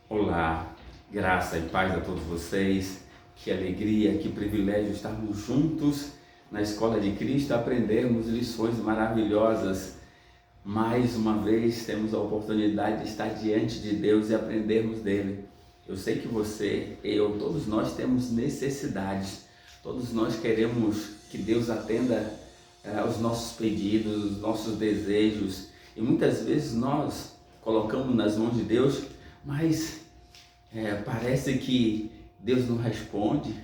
Olá, graça e paz a todos vocês. Que alegria, que privilégio estarmos juntos na Escola de Cristo, aprendermos lições maravilhosas. Mais uma vez temos a oportunidade de estar diante de Deus e aprendermos dele. Eu sei que você, eu, todos nós temos necessidades. Todos nós queremos que Deus atenda aos nossos pedidos, os nossos desejos. E muitas vezes nós colocamos nas mãos de Deus, mas parece que Deus não responde,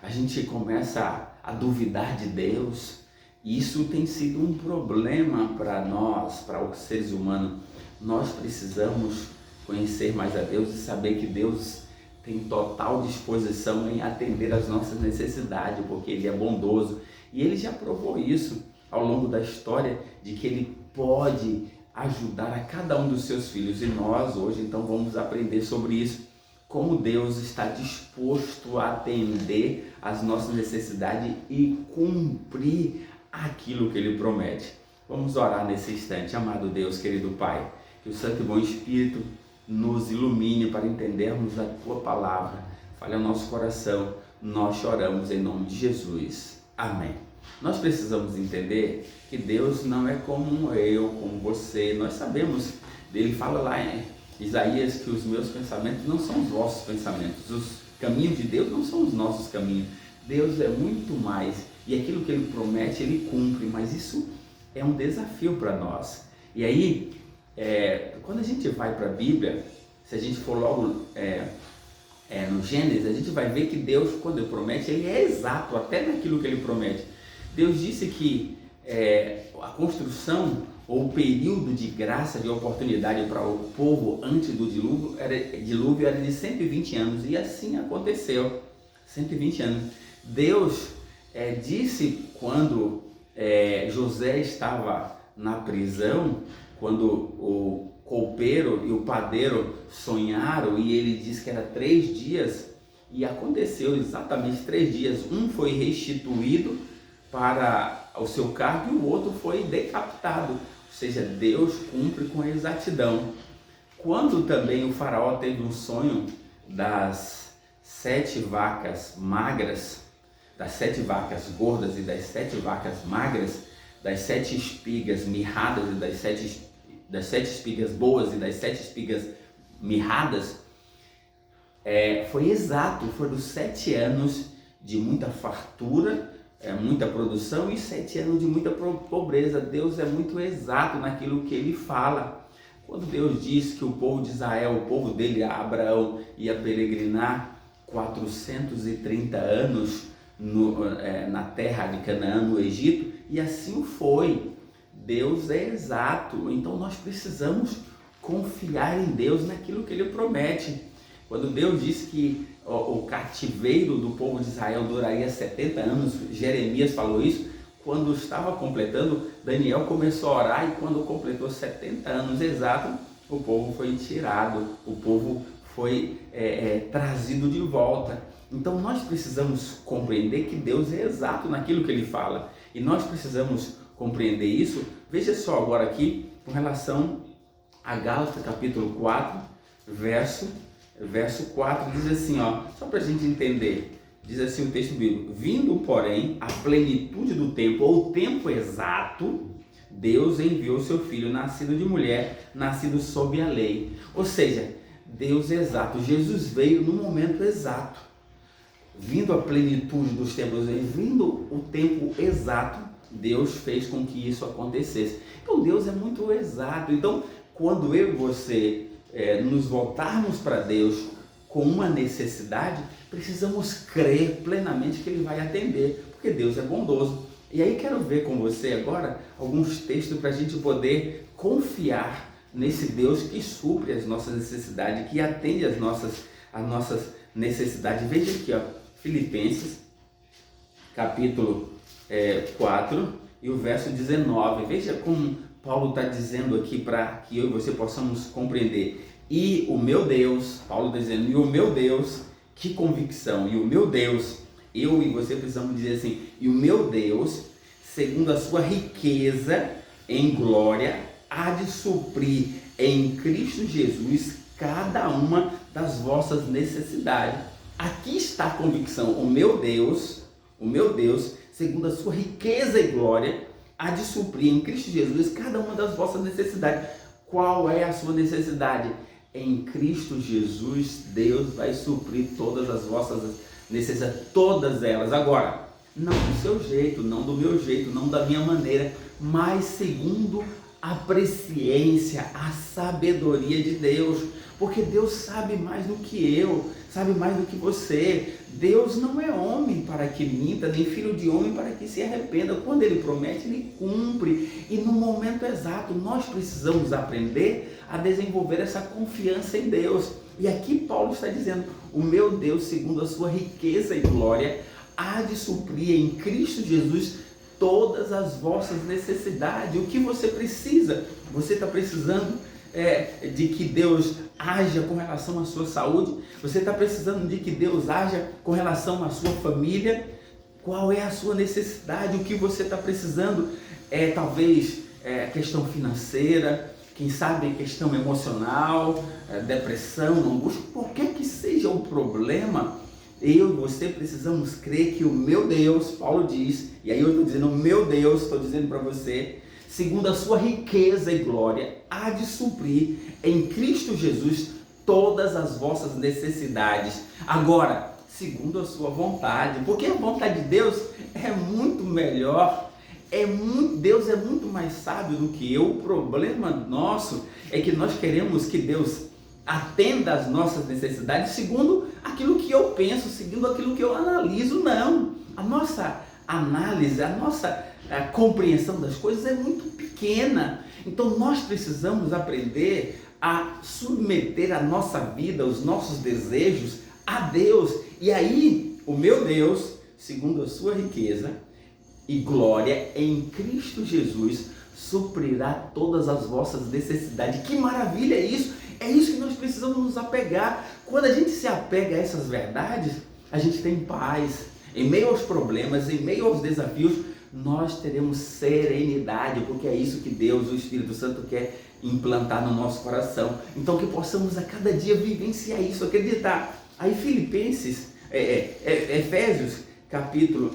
a gente começa a duvidar de Deus, e isso tem sido um problema para nós, para os seres humanos. Nós precisamos conhecer mais a Deus e saber que Deus tem total disposição em atender às nossas necessidades, porque Ele é bondoso, e Ele já provou isso ao longo da história, de que Ele pode ajudar a cada um dos seus filhos, e nós hoje então vamos aprender sobre isso, como Deus está disposto a atender às nossas necessidades e cumprir aquilo que Ele promete. Vamos orar nesse instante. Amado Deus, querido Pai, que o Santo e Bom Espírito nos ilumine para entendermos a Tua Palavra. Fale ao nosso coração, nós choramos em nome de Jesus. Amém. Nós precisamos entender que Deus não é como eu, como você. Nós sabemos, Ele fala lá em Isaías que os meus pensamentos não são os vossos pensamentos. Os caminhos de Deus não são os nossos caminhos. Deus é muito mais. E aquilo que Ele promete, Ele cumpre. Mas isso é um desafio para nós. E aí, quando a gente vai para a Bíblia, se a gente for logo no Gênesis, a gente vai ver que Deus, quando Ele promete, Ele é exato até naquilo que Ele promete. Deus disse que a construção ou o período de graça, de oportunidade para o povo antes do dilúvio era de 120 anos, e assim aconteceu, 120 anos. Deus disse quando José estava na prisão, quando o copeiro e o padeiro sonharam, e ele disse que era 3 dias, e aconteceu exatamente 3 dias. Um foi restituído para o seu cargo e o outro foi decapitado. Ou seja, Deus cumpre com exatidão. Quando também o faraó teve um sonho das 7 vacas magras, das 7 vacas gordas e das 7 vacas magras, das 7 espigas mirradas e das 7 espigas boas e das 7 espigas mirradas, foi exato. Foram 7 anos de muita fartura, muita produção, e 7 anos de muita pobreza. Deus é muito exato naquilo que Ele fala. Quando Deus diz que o povo de Israel, o povo dele, Abraão, ia peregrinar 430 anos na terra de Canaã, no Egito, e assim foi. Deus é exato, então nós precisamos confiar em Deus, naquilo que Ele promete. Quando Deus disse que o cativeiro do povo de Israel duraria 70 anos, Jeremias falou isso. Quando estava completando, Daniel começou a orar, e quando completou 70 anos exatos, o povo foi tirado, o povo foi trazido de volta. Então nós precisamos compreender que Deus é exato naquilo que Ele fala, e nós precisamos compreender isso. Veja só agora aqui, com relação a Gálatas capítulo 4, verso 4, diz assim, só para a gente entender, diz assim o texto bíblico: vindo, porém, a plenitude do tempo, ou o tempo exato, Deus enviou seu Filho, nascido de mulher, nascido sob a lei. Ou seja, Deus é exato, Jesus veio no momento exato, vindo a plenitude dos tempos, vindo o tempo exato, Deus fez com que isso acontecesse. Então Deus é muito exato. Então, quando eu e você nos voltarmos para Deus com uma necessidade, precisamos crer plenamente que Ele vai atender, porque Deus é bondoso. E aí quero ver com você agora alguns textos para a gente poder confiar nesse Deus que supre as nossas necessidades, que atende às nossas necessidades. Veja aqui, Filipenses capítulo 4 e o verso 19. Veja como Paulo está dizendo aqui, para que eu e você possamos compreender. E o meu Deus, Paulo está dizendo, e o meu Deus, que convicção, e o meu Deus, eu e você precisamos dizer assim, e o meu Deus, segundo a sua riqueza em glória, há de suprir em Cristo Jesus cada uma das vossas necessidades. Aqui está a convicção, o meu Deus, segundo a sua riqueza e glória, há de suprir em Cristo Jesus cada uma das vossas necessidades. Qual é a sua necessidade? Em Cristo Jesus, Deus vai suprir todas as vossas necessidades, todas elas. Agora, não do seu jeito, não do meu jeito, não da minha maneira, mas segundo a presciência, a sabedoria de Deus, porque Deus sabe mais do que eu, sabe mais do que você. Deus não é homem para que minta, nem filho de homem para que se arrependa. Quando Ele promete, Ele cumpre. E no momento exato, nós precisamos aprender a desenvolver essa confiança em Deus. E aqui Paulo está dizendo, o meu Deus, segundo a sua riqueza e glória, há de suprir em Cristo Jesus todas as vossas necessidades. O que você precisa? Você está precisando de que Deus haja com relação à sua saúde? Você está precisando de que Deus haja com relação à sua família? Qual é a sua necessidade? O que você está precisando? Talvez questão financeira, quem sabe questão emocional, depressão, angústia, qualquer que seja o problema. Eu e você precisamos crer que o meu Deus, Paulo diz, e aí eu estou dizendo o meu Deus, estou dizendo para você, segundo a sua riqueza e glória, há de suprir em Cristo Jesus todas as vossas necessidades. Agora, segundo a sua vontade, porque a vontade de Deus é muito melhor, Deus é muito mais sábio do que eu. O problema nosso é que nós queremos que Deus atenda às nossas necessidades segundo aquilo que eu penso, segundo aquilo que eu analiso. Não, a nossa análise, a nossa compreensão das coisas é muito pequena. Então nós precisamos aprender a submeter a nossa vida, os nossos desejos a Deus. E aí o meu Deus, segundo a sua riqueza e glória em Cristo Jesus, suprirá todas as vossas necessidades. Que maravilha é isso! É isso que nós precisamos nos apegar. Quando a gente se apega a essas verdades, a gente tem paz. Em meio aos problemas, em meio aos desafios, nós teremos serenidade, porque é isso que Deus, o Espírito Santo, quer implantar no nosso coração. Então que possamos a cada dia vivenciar isso, acreditar. Aí Efésios capítulo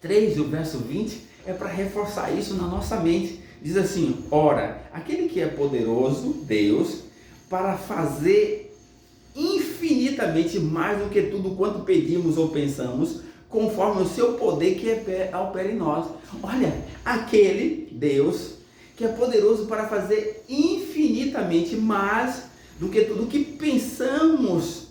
3, o verso 20, é para reforçar isso na nossa mente. Diz assim, ora, aquele que é poderoso, Deus, para fazer infinitamente mais do que tudo quanto pedimos ou pensamos, conforme o seu poder que opera em nós. Olha, aquele Deus que é poderoso para fazer infinitamente mais do que tudo que pensamos,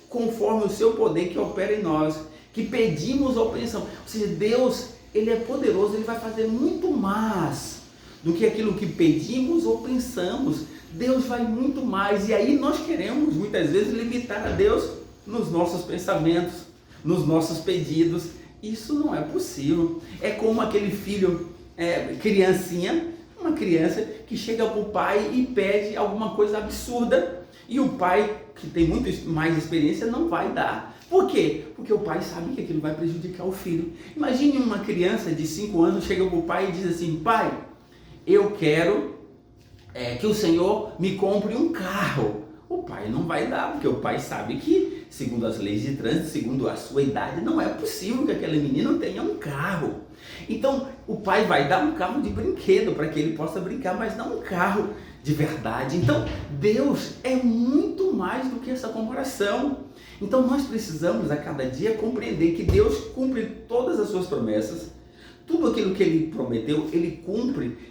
conforme o seu poder que opera em nós, que pedimos ou pensamos. Ou seja, Deus, Ele é poderoso, Ele vai fazer muito mais do que aquilo que pedimos ou pensamos. Deus vai muito mais, e aí nós queremos muitas vezes limitar a Deus nos nossos pensamentos, nos nossos pedidos. Isso não é possível. É como aquele filho, uma criança que chega para o pai e pede alguma coisa absurda, e o pai, que tem muito mais experiência, não vai dar. Por quê? Porque o pai sabe que aquilo vai prejudicar o filho. Imagine uma criança de 5 anos chega para o pai e diz assim, pai, eu quero que o Senhor me compre um carro. O pai não vai dar, porque o pai sabe que, segundo as leis de trânsito, segundo a sua idade, não é possível que aquele menino tenha um carro. Então, o pai vai dar um carro de brinquedo para que ele possa brincar, mas não um carro de verdade. Então, Deus é muito mais do que essa comparação. Então, nós precisamos a cada dia compreender que Deus cumpre todas as suas promessas. Tudo aquilo que Ele prometeu, Ele cumpre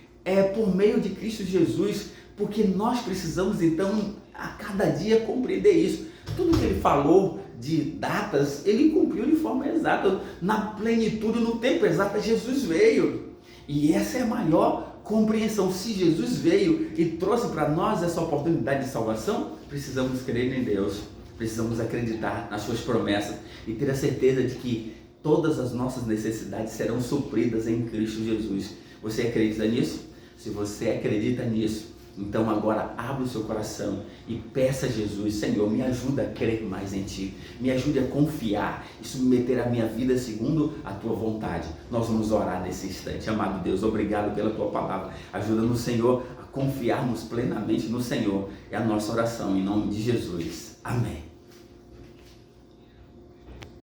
por meio de Cristo Jesus, porque nós precisamos então a cada dia compreender isso. Tudo que Ele falou de datas, Ele cumpriu de forma exata, na plenitude, no tempo exato. Jesus veio, e essa é a maior compreensão. Se Jesus veio e trouxe para nós essa oportunidade de salvação, precisamos crer em Deus, precisamos acreditar nas suas promessas e ter a certeza de que todas as nossas necessidades serão supridas em Cristo Jesus. Você acredita nisso? Se você acredita nisso, então agora abra o seu coração e peça a Jesus, Senhor, me ajuda a crer mais em Ti, me ajude a confiar e submeter a minha vida segundo a Tua vontade. Nós vamos orar nesse instante. Amado Deus, obrigado pela Tua palavra. Ajuda-nos, Senhor, a confiarmos plenamente no Senhor. É a nossa oração em nome de Jesus. Amém.